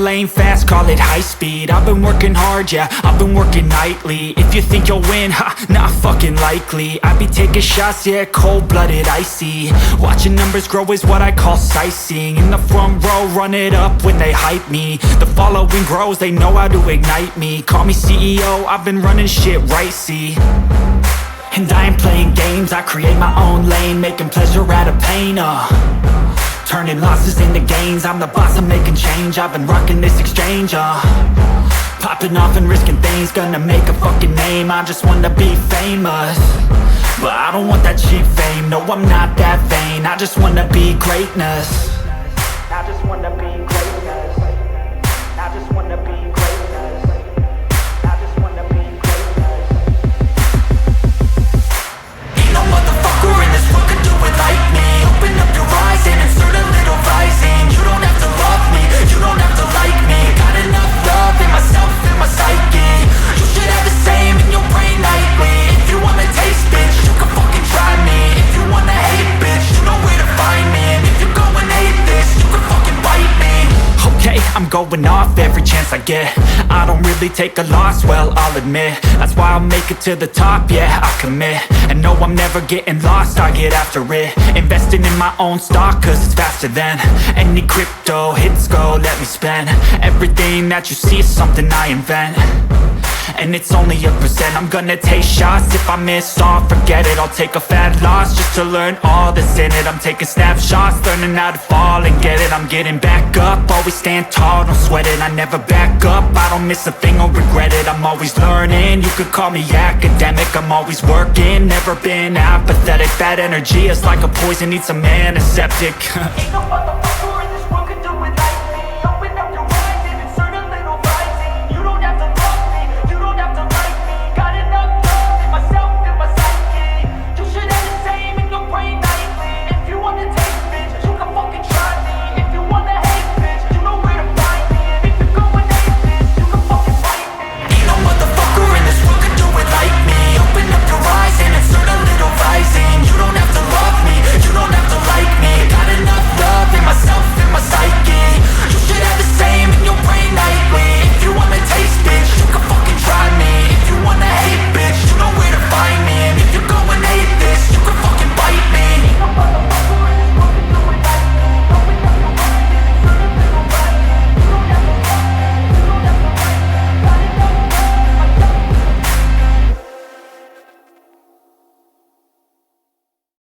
lane fast, call it high speed. I've been working hard, yeah, I've been working nightly. If you think you'll win, ha, not fucking likely. I be taking shots, yeah, cold-blooded, icy. Watching numbers grow is what I call sightseeing. In the front row, run it up when they hype me. The following grows, they know how to ignite me. Call me CEO, I've been running shit right, see. And I ain't playing games, I create my own lane, making pleasure out of pain, turning losses into gains. I'm the boss, I'm making change. I've been rocking this exchange, popping off and risking things. Gonna make a fucking name, I just wanna be famous. But I don't want that cheap fame, no I'm not that vain. I just wanna be greatness. I just wanna be greatness. I just wanna be greatness. I just wanna be greatness. Ain't no motherfucker in this world could do it like me. Open up your eyes and insert a little rising. You don't have to love me, you don't have to like me. Got enough love in myself, in my psyche. You should have the same in your brain nightly. If you wanna taste, bitch, you can fucking try me. If you wanna hate, bitch, you know where to find me. And if you go and hate this, you can fucking bite me. Okay, I'm going off every chance I get. I don't really take a loss, well, I'll admit. That's why I'll make it to the top, yeah, I commit. And no, I'm never getting lost, I get after it. Investing in my own stock, cause it's faster than any crypto hits go, let me spend. Everything that you see is something I invent. And it's only a percent. I'm gonna take shots. If I miss all, forget it. I'll take a fat loss just to learn all that's in it. I'm taking snapshots, learning how to fall and get it. I'm getting back up, always stand tall, don't sweat it. I never back up, I don't miss a thing or regret it. I'm always learning, you could call me academic. I'm always working, never been apathetic. Bad energy is like a poison, needs a antiseptic.